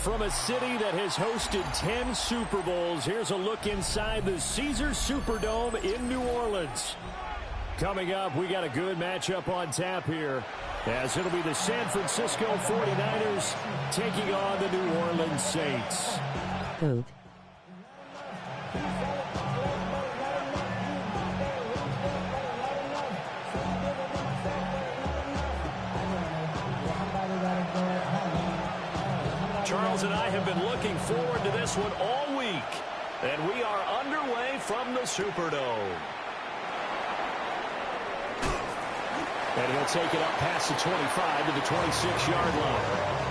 From a city that has hosted 10 Super Bowls, here's a look inside the Caesars Superdome in New Orleans. Coming up, we got a good matchup on tap here, as it'll be the San Francisco 49ers taking on the New Orleans Saints. Poop. Charles and I have been looking forward to this one all week, and we are underway from the Superdome. And he'll take it up past the 25 to the 26-yard line.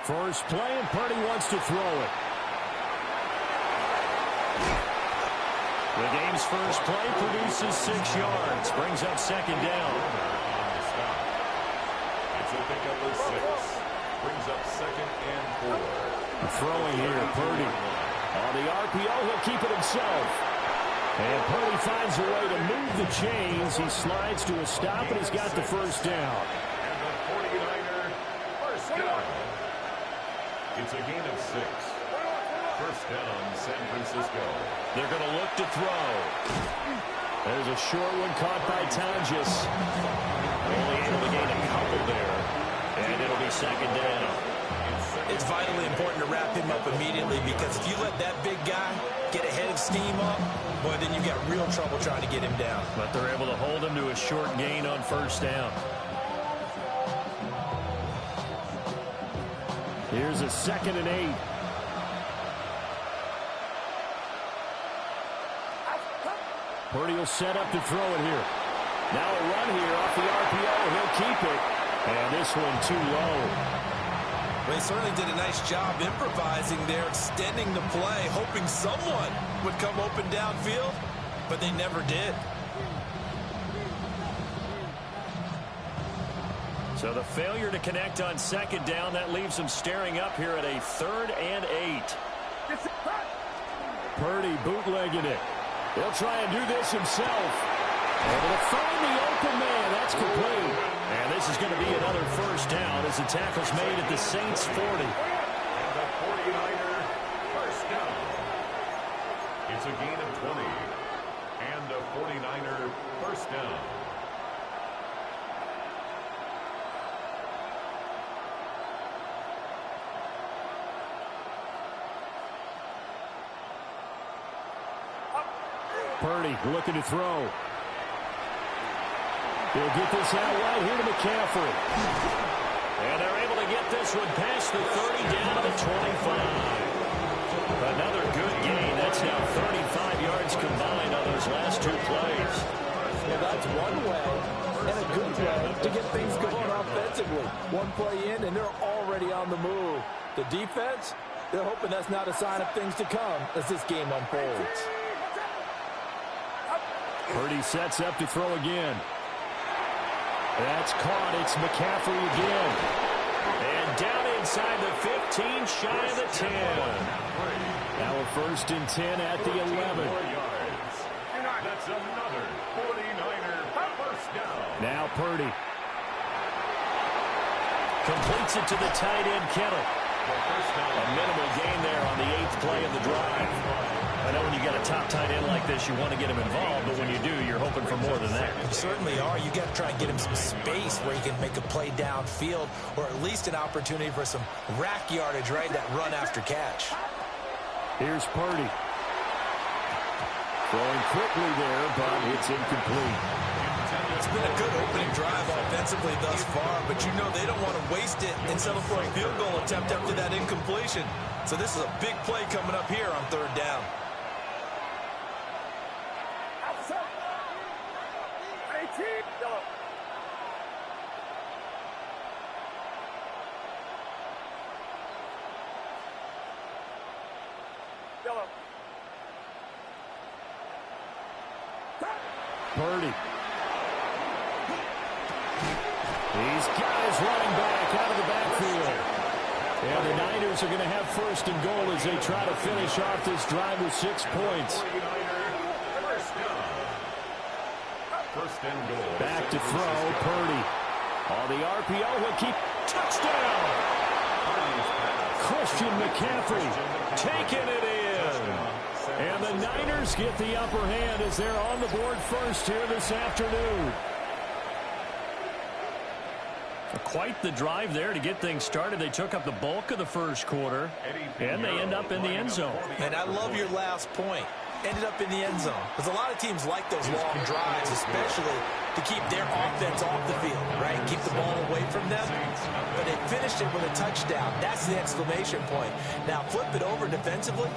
First play, and Purdy wants to throw it. The game's first play produces 6 yards. Brings up second down. It's a pickup of 6. Brings up 2nd and 4. Throwing here, Purdy. On the RPO, he'll keep it himself. And Purdy finds a way to move the chains. He slides to a stop, and he's got the first down. And the 49er first down. It's a gain of 6. First down, San Francisco. They're going to look to throw. There's a short one caught by Tonjes. Only able to gain a couple there. And it'll be second down. It's vitally important to wrap him up immediately, because if you let that big guy get ahead of steam up, well, then you've got real trouble trying to get him down. But they're able to hold him to a short gain on first down. Here's a 2nd and 8. Purdy will set up to throw it here. Now a run here off the RPO. He'll keep it. And this one too low. They certainly did a nice job improvising there, extending the play, hoping someone would come open downfield, but they never did. So the failure to connect on second down, that leaves them staring up here at a 3rd and 8. Purdy bootlegging it. He'll try and do this himself. Able to find the open man. That's complete. And this is going to be another first down as the tackle's made at the Saints 40. And the 49er first down. It's a gain of 20. And a 49er first down. Purdy looking to throw. He'll get this out wide here to McCaffrey. And they're able to get this one past the 30 down to the 25. Another good gain. That's now 35 yards combined on those last 2 plays. Well, that's one way, and a good way, to get things going offensively. One play in, and they're already on the move. The defense, they're hoping that's not a sign of things to come as this game unfolds. Purdy sets up to throw again. That's caught. It's McCaffrey again. And down inside the 15, shy of the 10. Now a 1st and 10 at the 11. That's another 49er first down. Now Purdy. Completes it to the tight end, Kittle. A minimal gain there on the 8th play of the drive. I know when you get a top tight end like this, you want to get him involved, but when you do, you're hoping for more than that. You certainly are. You got to try and get him some space where he can make a play downfield, or at least an opportunity for some rack yardage, right? That run after catch. Here's Purdy. Throwing quickly there, but it's incomplete. It's been a good opening drive offensively thus far, but you know they don't want to waste it and settle for a field goal attempt after that incompletion. So this is a big play coming up here on third down. Purdy. He's got his running back out of the backfield. And the Niners are going to have first and goal as they try to finish off this drive with 6 points. First and goal. Back to throw, Purdy. On the RPO, he'll keep. Touchdown! Christian McCaffrey taking it in. And the Niners get the upper hand as they're on the board first here this afternoon. Quite the drive there to get things started. They took up the bulk of the first quarter, and they end up in the end zone. And I love your last point. Ended up in the end zone. Because a lot of teams like those long drives, especially to keep their offense off the field, right? Keep the ball away from them. But they finished it with a touchdown. That's the exclamation point. Now flip it over defensively.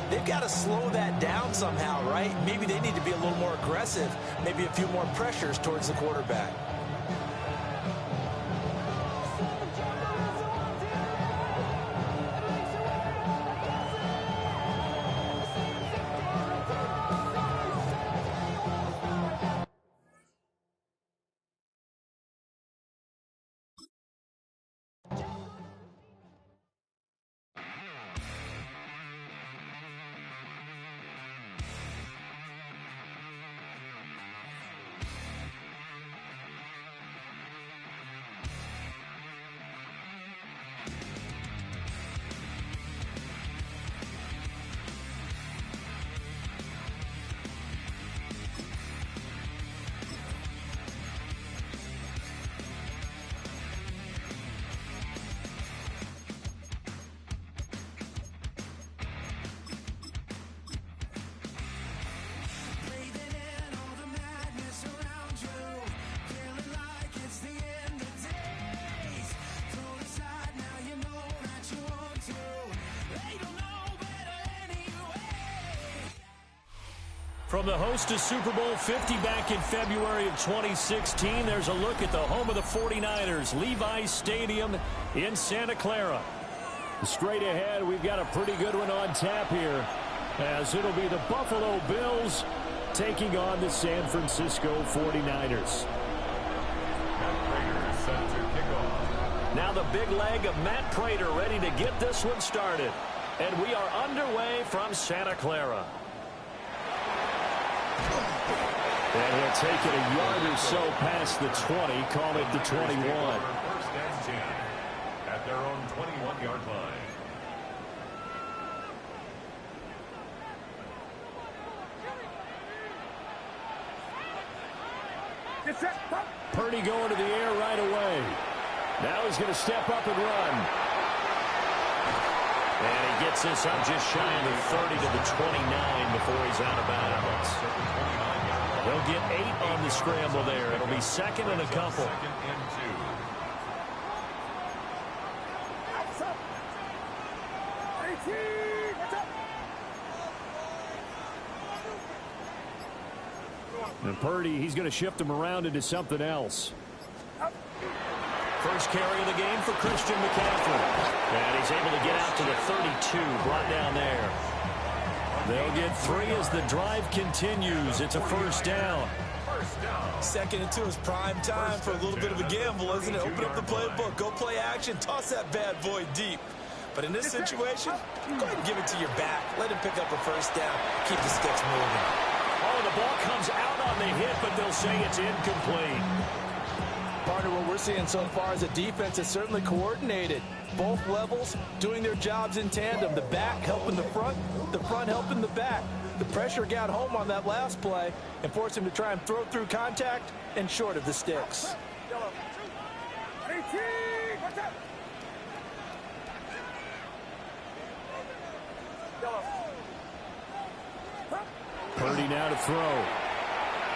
They've got to slow that down somehow, right? Maybe they need to be a little more aggressive. Maybe a few more pressures towards the quarterback. From the host of Super Bowl 50 back in February of 2016, there's a look at the home of the 49ers, Levi's Stadium in Santa Clara. Straight ahead, we've got a pretty good one on tap here, as it'll be the Buffalo Bills taking on the San Francisco 49ers. Now the big leg of Matt Prater ready to get this one started. And we are underway from Santa Clara. And he'll take it a yard or so past the 20, call it the 21. First and 10 at their own 21-yard line. Purdy going to the air right away. Now he's going to step up and run. And he gets this up just shy of the 30 to the 29 before he's out of bounds. They'll get 8 on the scramble there. It'll be second and a couple. Second and 2. And Purdy, he's going to shift him around into something else. First carry of the game for Christian McCaffrey. And he's able to get out to the 32, brought down there. They'll get 3 as the drive continues. It's a first down. Second and 2 is prime time for a little bit of a gamble, isn't it? Open up the playbook, go play action, toss that bad boy deep. But in this situation, go ahead and give it to your back. Let him pick up a first down. Keep the sticks moving. Oh, the ball comes out on the hit, but they'll say it's incomplete. Partner, what we're seeing so far is a defense that's certainly coordinated. Both levels doing their jobs in tandem. The back helping the front helping the back. The pressure got home on that last play and forced him to try and throw through contact and short of the sticks. Purdy now to throw.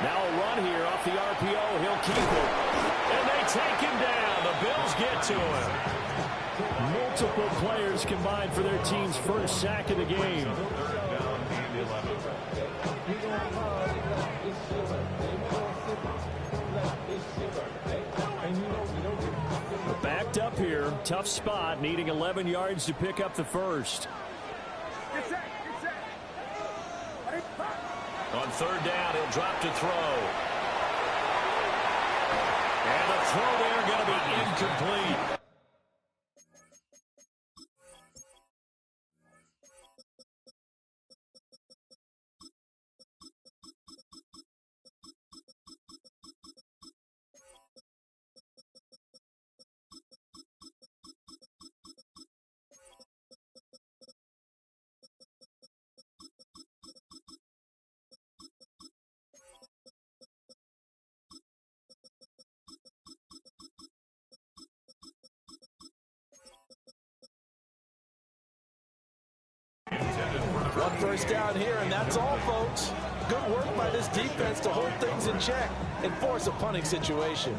Now a run here off the RPO. He'll keep it. And they take him down. The Bills get to him. Multiple players combined for their team's first sack of the game. Backed up here. Tough spot. Needing 11 yards to pick up the first. On third down, he'll drop to throw. And the throw there going to be incomplete. One first down here, and that's all, folks. Good work by this defense to hold things in check and force a punting situation.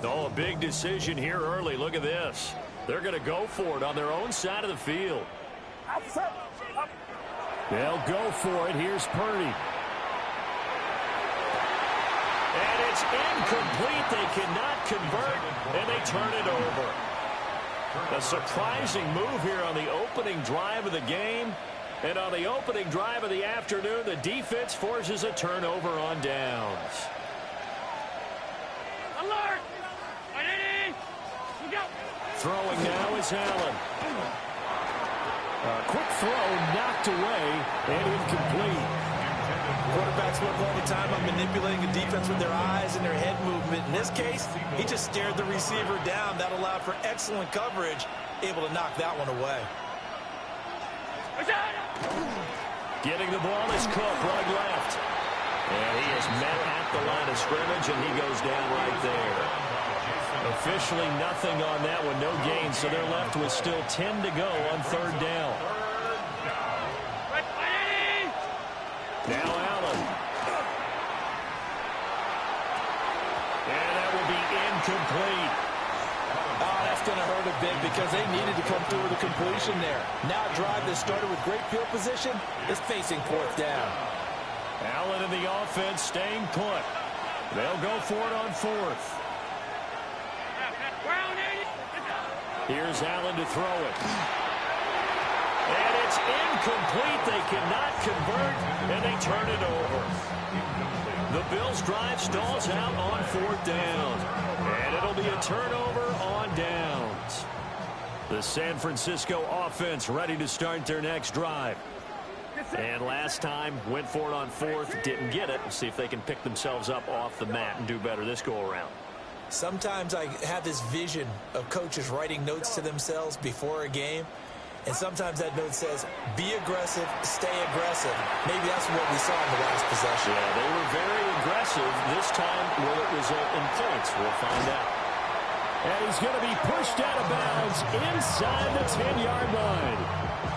Oh, a big decision here early. Look at this. They're going to go for it on their own side of the field. They'll go for it. Here's Purdy. And it's incomplete. They cannot convert, and they turn it over. A surprising move here on the opening drive of the game. And on the opening drive of the afternoon, the defense forces a turnover on downs. Alert! Throwing now is Allen. A quick throw knocked away and incomplete. Quarterbacks work all the time on manipulating a defense with their eyes and their head movement. In this case, he just stared the receiver down. That allowed for excellent coverage, able to knock that one away. Getting the ball is Cook, right left. And he is met at the line of scrimmage, and he goes down right there. Officially nothing on that one, no gain, so they're left with still 10 to go on third down. Now Allen. And that will be incomplete. Oh, that's going to hurt a bit because they needed to come through with a completion there. Now a drive that started with great field position is facing fourth down. Allen and the offense staying put. They'll go for it on fourth. Here's Allen to throw it. And it's incomplete. They cannot convert, and they turn it over. The Bills' drive stalls out on fourth down. And it'll be a turnover on downs. The San Francisco offense ready to start their next drive. And last time, went for it on fourth, didn't get it. We'll see if they can pick themselves up off the mat and do better this go-around. Sometimes I have this vision of coaches writing notes to themselves before a game, and sometimes that note says, be aggressive, stay aggressive. Maybe that's what we saw in the last possession. Yeah, they were very aggressive. This time, will it result in points? We'll find out. And he's going to be pushed out of bounds inside the 10-yard line.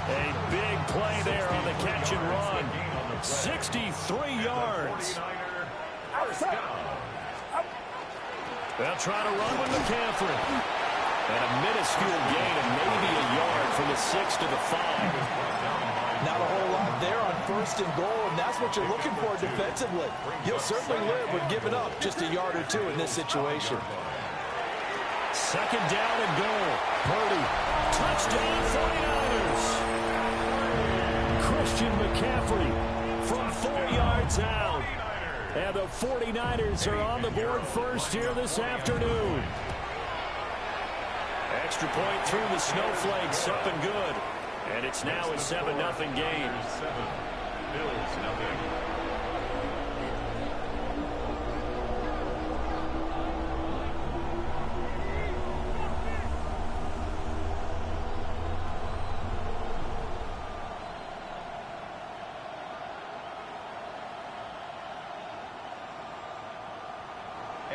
A big play there on the catch and run. 63 yards. They'll try to run with McCaffrey. And a minuscule gain of maybe a yard from the 6 to the 5. Not a whole lot there on first and goal, and that's what you're looking for defensively. You'll certainly live with giving up just a yard or two in this situation. Second down and goal. Purdy. Touchdown 49ers. Christian McCaffrey from 4 yards out. And the 49ers are on the board first here this afternoon. Extra point through the snowflakes, up and good. And it's now a 7-0 game. Bills nothing.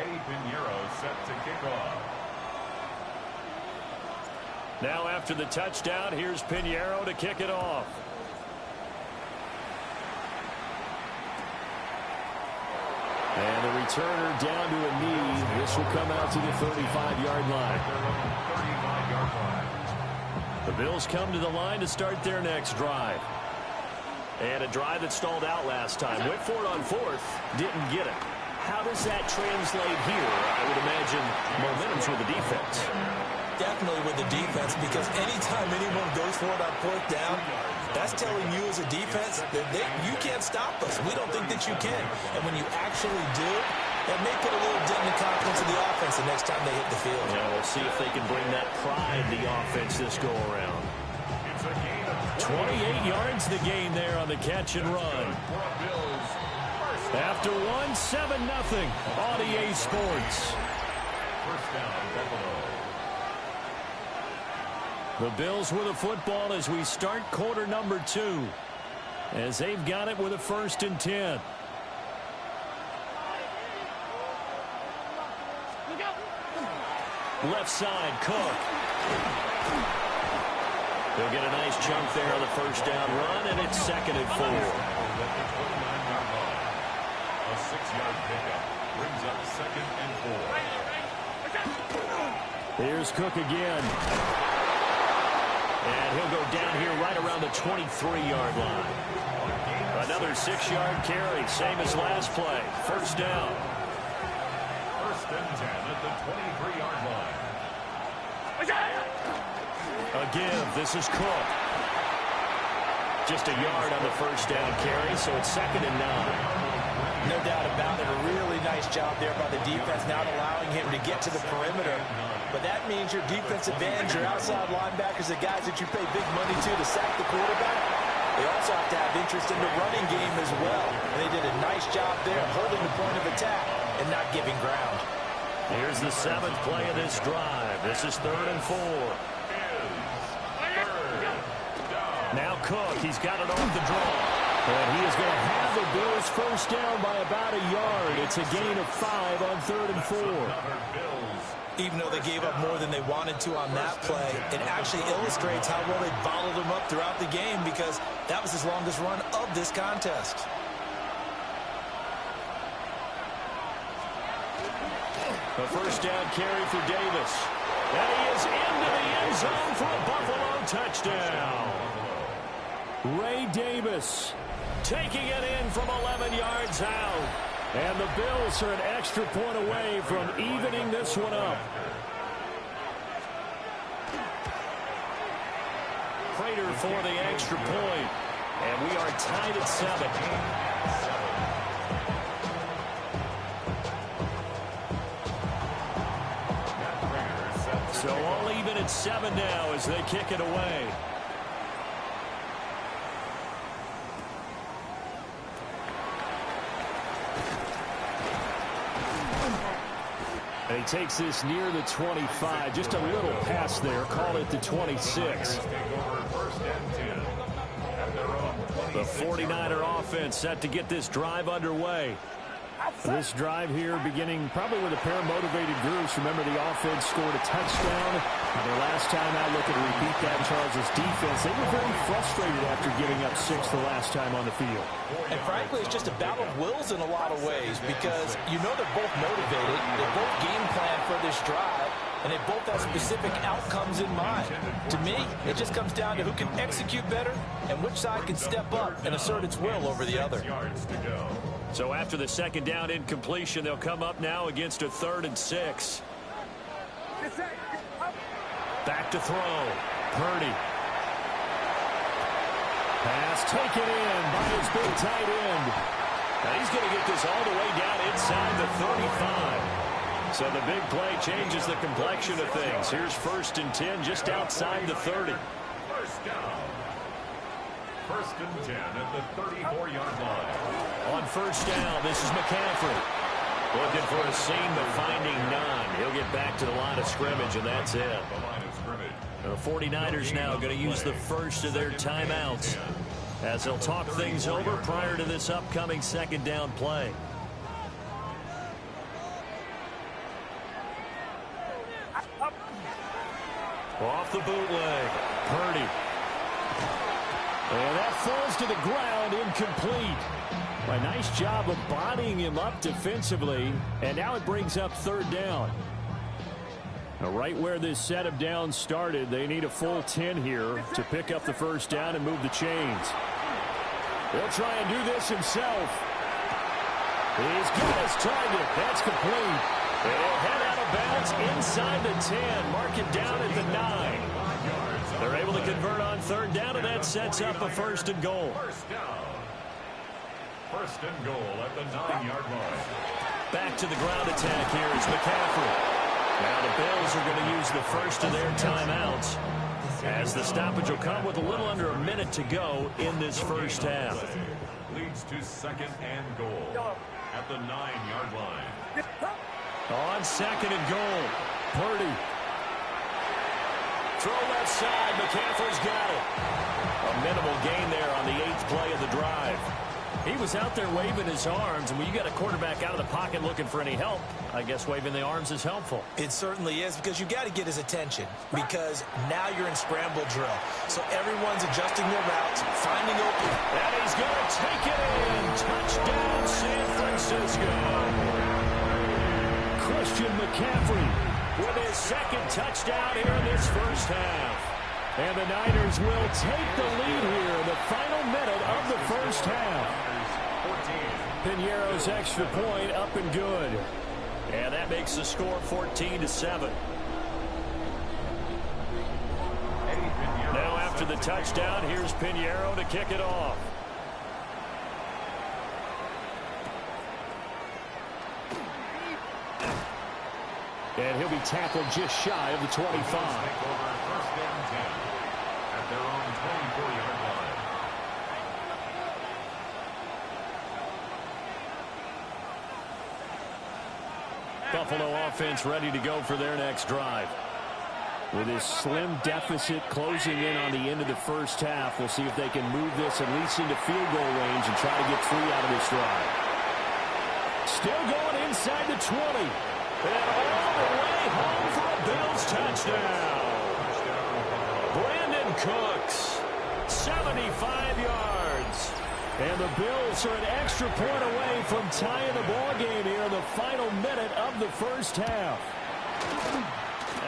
Eddie Pinheiro set to kick off. Now after the touchdown, here's Pinheiro to kick it off. And the returner down to a knee. This will come out to the 35-yard line. The Bills come to the line to start their next drive. And a drive that stalled out last time. Went for it on fourth. Didn't get it. How does that translate here? I would imagine momentum's with the defense. Definitely with the defense, because anytime anyone goes for it on fourth down, that's telling you as a defense that you can't stop us. We don't think that you can. And when you actually do, that may put a little dent in the confidence of the offense the next time they hit the field. Yeah, we'll see if they can bring that pride to the offense this go-around. 28 yards the gain there on the catch and run. After one, 7-0 on EA Sports. First down, Buffalo. The Bills with the football as we start quarter number 2. As they've got it with a 1st and 10. Left side, Cook. They'll get a nice chunk there on the first down run, and it's 2nd and 4. A 6-yard pickup brings up 2nd and 4. Here's Cook again. And he'll go down here right around the 23-yard line. Another 6-yard carry, same as last play. First down. 1st and 10 at the 23-yard line. Again, this is Cook. Just a yard on the first down carry, so it's 2nd and 9. No doubt about it. A really nice job there by the defense, not allowing him to get to the perimeter. But that means your defensive ends, your outside linebackers, the guys that you pay big money to sack the quarterback, they also have to have interest in the running game as well. And they did a nice job there holding the point of attack and not giving ground. Here's the 7th play of this drive. This is 3rd and 4. Now Cook, he's got it off the draw. And he is going to have the Bills first down by about a yard. It's a gain of 5 on 3rd and 4. Even though they gave up more than they wanted to on that play, it actually illustrates how well they bottled them up throughout the game, because that was his longest run of this contest. A first down carry for Davis. And he is into the end zone for a Buffalo touchdown. Ray Davis taking it in from 11 yards out. And the Bills are an extra point away from evening this one up. Prater for the extra point. And we are tied at 7. So all even at 7 now as they kick it away. And he takes this near the 25. Just a little pass there. Call it the 26. The 49er offense set to get this drive underway. This drive here beginning probably with a pair of motivated groups. Remember, the offense scored a touchdown. The last time I look at repeat that, Charles' defense, they were very frustrated after giving up 6 the last time on the field. And frankly, it's just a battle of wills in a lot of ways, because you know they're both motivated. They both game plan for this drive, and they both have specific outcomes in mind. To me, it just comes down to who can execute better and which side can step up and assert its will over the other. So after the second down incompletion, they'll come up now against a 3rd and 6. Back to throw. Purdy. Pass taken in by his big tight end. Now he's going to get this all the way down inside the 35. So the big play changes the complexion of things. Here's 1st and 10 just outside the 30. First down. 1st and 10 at the 34-yard line. On first down, this is McCaffrey. Looking for a seam, but finding none. He'll get back to the line of scrimmage, and that's it. The 49ers now going to use the first of their timeouts as they'll talk things over prior to this upcoming second down play. Off the bootleg. Purdy. And that falls to the ground, incomplete. A nice job of bodying him up defensively. And now it brings up third down. Now, right where this set of downs started, they need a full 10 here to pick up the first down and move the chains. He'll try and do this himself. He's got his target. That's complete. And he'll head out of bounds inside the 10. Mark it down at the 9. They're able to convert on third down, and that sets up a first and goal. First and goal at the 9-yard line. Back to the ground attack here is McCaffrey. Now the Bills are going to use the first of their timeouts, as the stoppage will come with a little under a minute to go in this first half. Leads to second and goal at the 9-yard line. On second and goal, Purdy. Throw left side, McCaffrey's got it. A minimal gain there on the 8th play of the drive. He was out there waving his arms, and when you got a quarterback out of the pocket looking for any help, I guess waving the arms is helpful. It certainly is, because you got to get his attention, because now you're in scramble drill. So everyone's adjusting their routes, finding open. And he's going to take it in. Touchdown, San Francisco. Christian McCaffrey with his second touchdown here in this first half. And the Niners will take the lead here in the final minute of the first half. Piñeiro's extra point up and good. And that makes the score 14-7. Now after the touchdown, here's Piñeiro to kick it off. And he'll be tackled just shy of the 25. First and 10 at their own 24-yard line. Buffalo offense ready to go for their next drive. With his slim deficit closing in on the end of the first half, we'll see if they can move this at least into field goal range and try to get 3 out of this drive. Still going inside the 20. And all the way home for a Bills touchdown. Brandon Cooks, 75 yards. And the Bills are an extra point away from tying the ball game here in the final minute of the first half.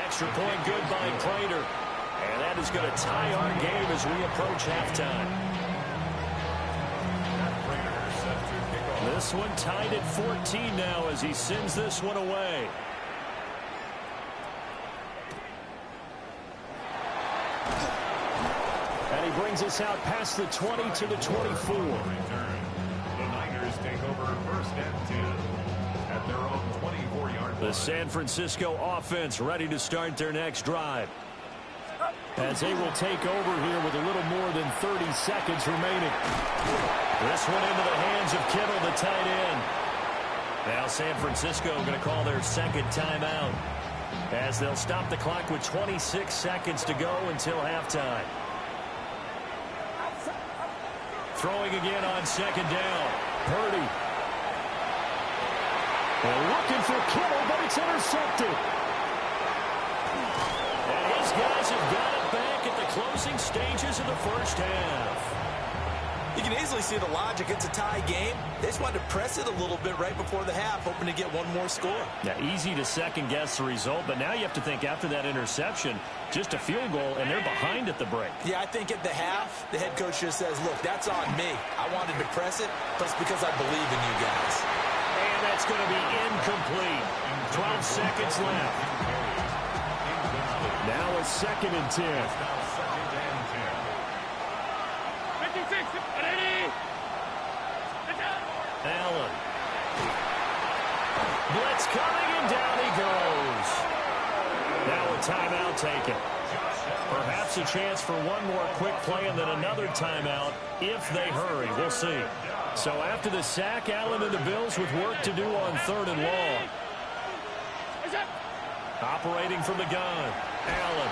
Extra point good by Prater. And that is going to tie our game as we approach halftime. This one tied at 14 now as he sends this one away. And he brings us out past the 20 to the 24. The Niners take over first and 10 at their own 24-yard line. The San Francisco offense ready to start their next drive. As they will take over here with a little more than 30 seconds remaining. This one into the hands of Kittle, the tight end. Now San Francisco going to call their second timeout, as they'll stop the clock with 26 seconds to go until halftime. Throwing again on second down. Purdy. They're looking for Kittle, but it's intercepted. And his guys have got it back at the closing stages of the first half. You can easily see the logic. It's a tie game. They just wanted to press it a little bit right before the half, hoping to get one more score. Yeah, easy to second-guess the result, but now you have to think after that interception, just a field goal, and they're behind at the break. Yeah, I think at the half, the head coach just says, look, that's on me. I wanted to press it, but it's because I believe in you guys. And that's going to be incomplete. 12 seconds left. Now a second and 10. Allen. Blitz coming, and down he goes. Now a timeout taken. Perhaps a chance for one more quick play and then another timeout if they hurry. We'll see. So after the sack, Allen and the Bills with work to do on third and long. Operating from the gun. Allen.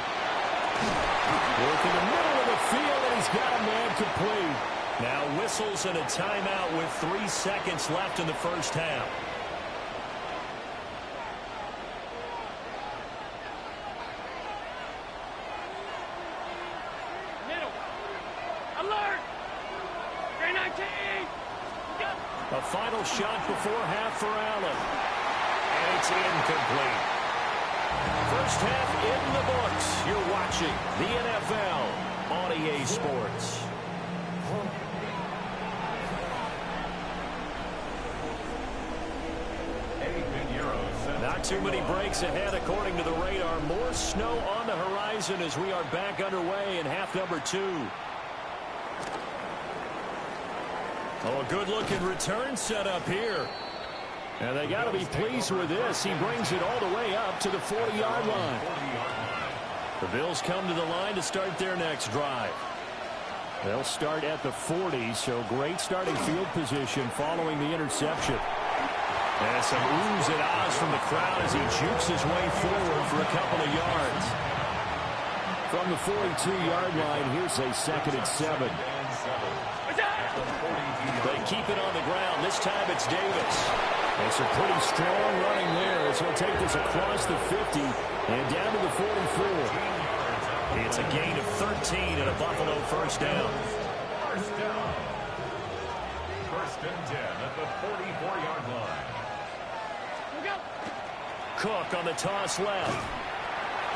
Work in the middle of the field, and he's got a man complete. Now whistles and a timeout with 3 seconds left in the first half. A final shot before half for Allen. And it's incomplete. First half in the books. You're watching the NFL on EA Sports. Not too many breaks ahead according to the radar. More snow on the horizon as we are back underway in half number 2. Oh, a good-looking return set up here. And they got to be pleased with this. He brings it all the way up to the 40-yard line. The Bills come to the line to start their next drive. They'll start at the 40, so great starting field position following the interception. And some oohs and ahs from the crowd as he jukes his way forward for a couple of yards. From the 42-yard line, here's a 2nd and 7. They keep it on the ground. This time it's Davis. It's a pretty strong running there as he'll take this across the 50 and down to the 44. It's a gain of 13 and a Buffalo first down. First down. 1st and 10 at the 44-yard line. Cook on the toss left.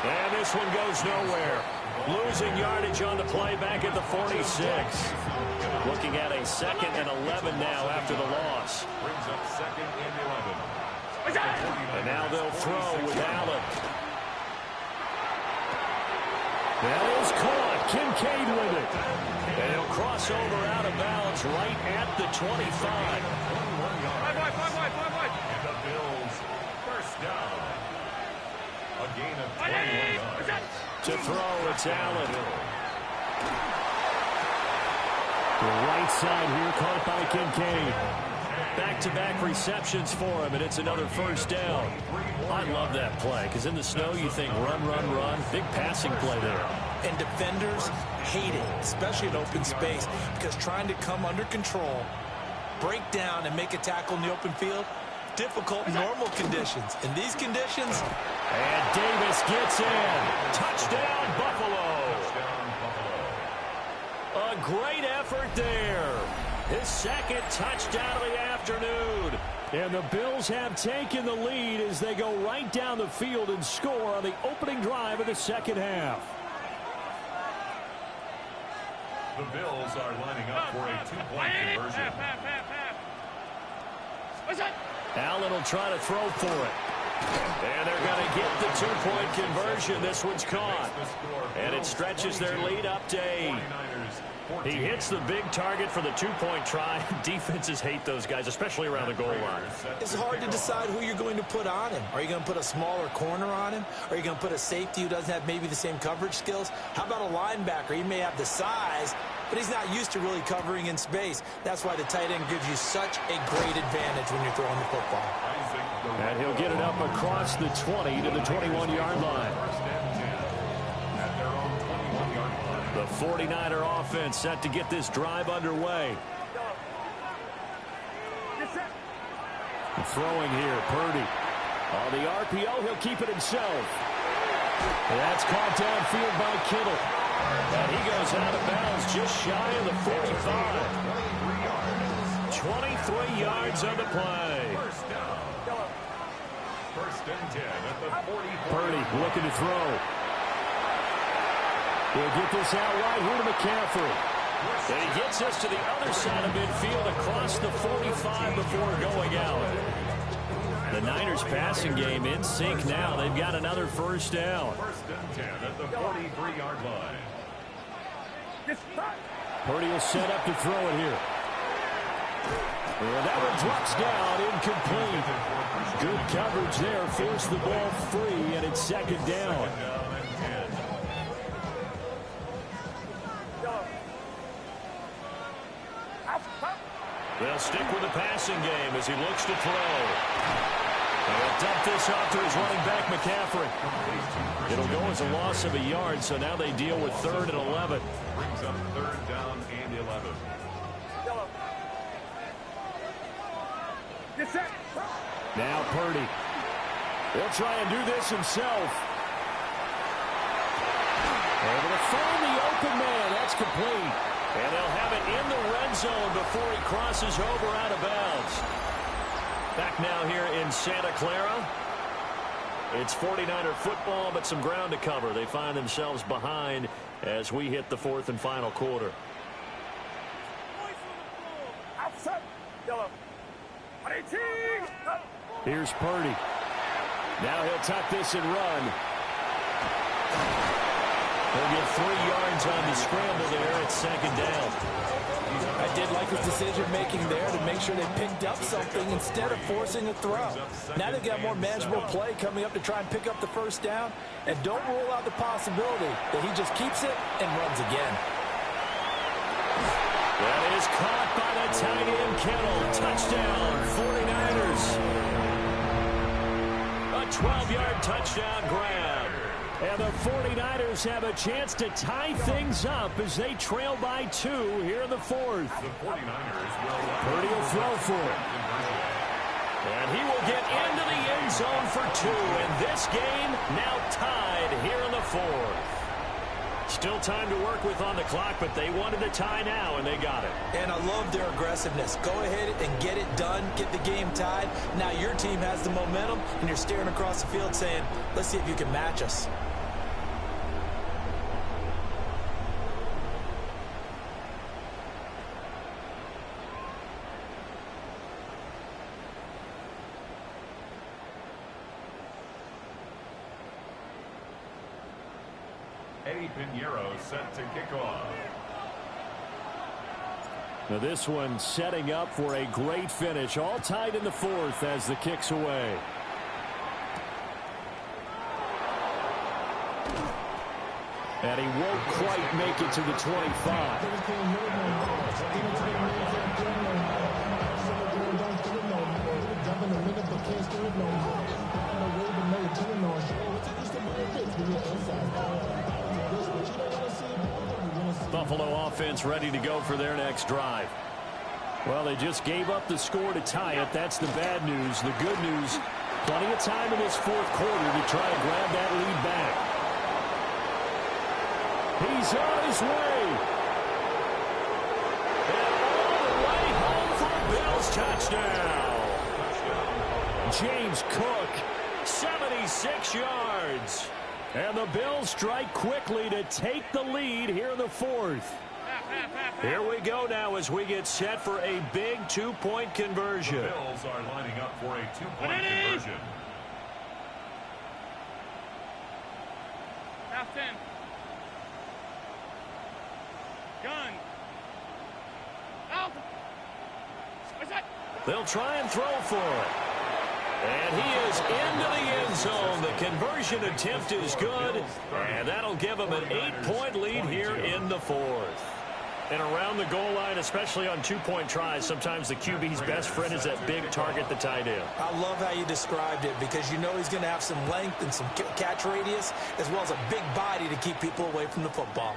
And this one goes nowhere. Losing yardage on the play back at the 46. Looking at a 2nd and 11 now after the loss. Brings up 2nd and 11. And now they'll throw with Allen. That is caught. Kincaid with it. And he'll cross over out of bounds right at the 25. And the Bills first down. A gain of 21 yards. To throw, it's Allen. The right side here caught by Kincaid. Back-to-back receptions for him, and it's another first down. I love that play, because in the snow you think run, run, run. Big passing play there. And defenders hate it, especially in open space, because trying to come under control, break down, and make a tackle in the open field, difficult in normal conditions. In these conditions... And Davis gets in. Touchdown, Buffalo. A great effort there. His 2nd touchdown of the afternoon. And the Bills have taken the lead as they go right down the field and score on the opening drive of the 2nd half. The Bills are lining up for a 2-point conversion. Allen will try to throw for it. And they're going to get the 2-point conversion. This one's caught. And it stretches their lead up to 8. He hits the big target for the 2-point try. Defenses hate those guys, especially around the goal line. It's hard to decide who you're going to put on him. Are you going to put a smaller corner on him? Are you going to put a safety who doesn't have maybe the same coverage skills? How about a linebacker? He may have the size, but he's not used to really covering in space. That's why the tight end gives you such a great advantage when you're throwing the football. And he'll get it up across the 20 to the 21-yard line. The 49er offense set to get this drive underway. Throwing here, Purdy. On the RPO, he'll keep it himself. That's caught downfield by Kittle. And he goes out of bounds just shy of the 45. 23 yards on the play. First and 10 at the 44. Purdy looking to throw. He'll get this out right here to McCaffrey. And he gets us to the other side of midfield across the 45 before going out. The Niners passing game in sync now. They've got another first down. First and 10 at the 43-yard line. Purdy will set up to throw it here. And that one drops down, incomplete. Good coverage there, forced the ball free, and it's 2nd down. They'll stick with the passing game as he looks to throw. They'll dump this off to his running back, McCaffrey. It'll go as a loss of a yard, so now they deal with 3rd and 11. Brings up 3rd down and 11. Now Purdy. He'll try and do this himself. Able to find the open man. That's complete. And they'll have it in the red zone before he crosses over out of bounds. Back now here in Santa Clara. It's 49er football, but some ground to cover. They find themselves behind as we hit the fourth and final quarter. Here's Purdy. Now he'll tuck this and run. He'll get 3 yards on the scramble there at second down. I did like his decision-making there to make sure they picked up something instead of forcing a throw. Now they've got more manageable play coming up to try and pick up the first down. And don't rule out the possibility that he just keeps it and runs again. That is caught by the tight end Kittle. Touchdown, 49ers. A 12-yard touchdown grab. And the 49ers have a chance to tie things up as they trail by 2 here in the fourth. The 49ers Purdy will throw for it. And he will get into the end zone for 2. And this game now tied here in the fourth. Still time to work with on the clock, but they wanted a tie now, and they got it. And I love their aggressiveness. Go ahead and get it done, get the game tied. Now your team has the momentum, and you're staring across the field saying, let's see if you can match us. Eddie Pinheiro set to kick off. Now this one setting up for a great finish. All tied in the fourth as the kick's away. And he won't quite make it to the 25. Buffalo offense ready to go for their next drive. Well, they just gave up the score to tie it. That's the bad news. The good news, plenty of time in this fourth quarter to try and grab that lead back. He's on his way. And all the way home for a Bills touchdown. James Cook, 76 yards. and the Bills strike quickly to take the lead here in the fourth. Here we go now as we get set for a big two-point conversion. The Bills are lining up for a two-point conversion. Half 10. Gun. Out. What's that? They'll try and throw for it. And he is into the end zone. The conversion attempt is good, and that'll give him an 8-point lead here in the fourth. And around the goal line, especially on two-point tries, sometimes the QB's best friend is that big target, the tight end. I love how you described it because you know he's going to have some length and some catch radius as well as a big body to keep people away from the football.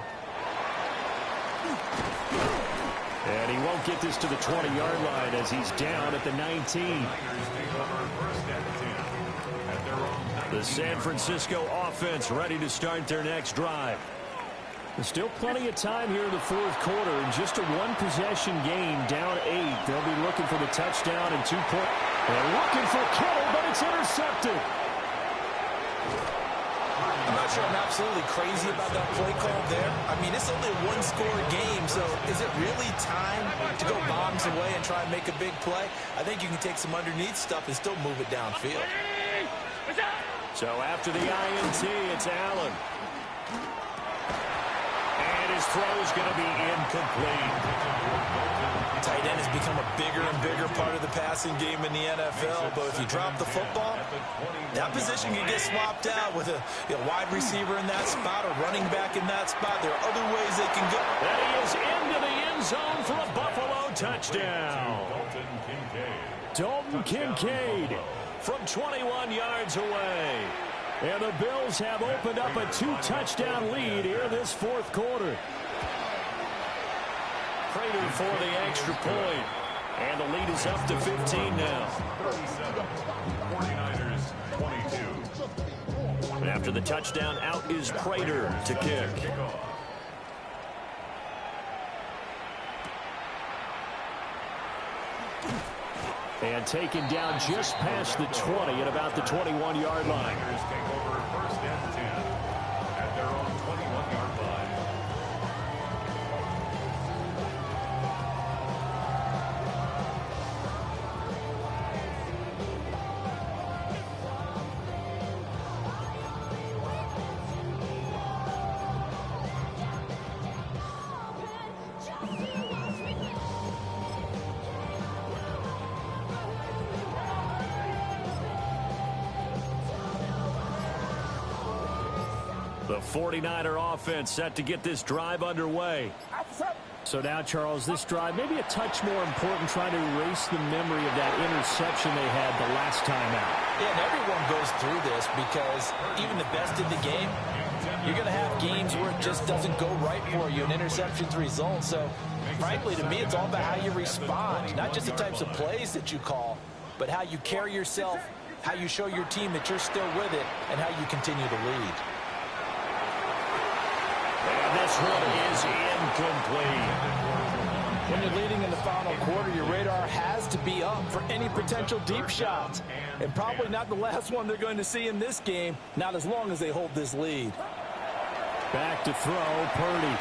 And he won't get this to the 20-yard line as he's down at the 19. The San Francisco offense ready to start their next drive. There's still plenty of time here in the fourth quarter. In just a one-possession game, down 8. They'll be looking for the touchdown and 2-point. They're looking for Kittle, but it's intercepted. I'm not sure I'm absolutely crazy about that play call there. I mean, it's only a one-score game, so is it really time to go bombs away and try and make a big play? I think you can take some underneath stuff and still move it downfield. So after the INT, it's Allen. And his throw's going to be incomplete. Tight end has become a bigger and bigger part of the passing game in the NFL, but if you drop the football, that position can get swapped out with a wide receiver in that spot, a running back in that spot. There are other ways they can go. And he is into the end zone for a Buffalo touchdown. Dalton Kincaid From 21 yards away. And the Bills have opened up a 2-touchdown lead here in this fourth quarter. Prater for the extra point. And the lead is up to 15 now. 37. 49ers 22. And after the touchdown, out is Prater to kick. And taken down just past the 20 at about the 21-yard line. Niners take over first and 10 at their own 21-yard line. The 49er offense set to get this drive underway. So now, Charles, this drive maybe a touch more important, trying to erase the memory of that interception they had the last time out. Yeah, and everyone goes through this because even the best in the game, you're going to have games where it just doesn't go right for you, and interceptions result. So, frankly, to me, it's all about how you respond, not just the types of plays that you call, but how you carry yourself, how you show your team that you're still with it, and how you continue to lead. And this one is incomplete. When you're leading in the final quarter, your radar has to be up for any potential deep shots. And probably not the last one they're going to see in this game, not as long as they hold this lead. Back to throw, Purdy.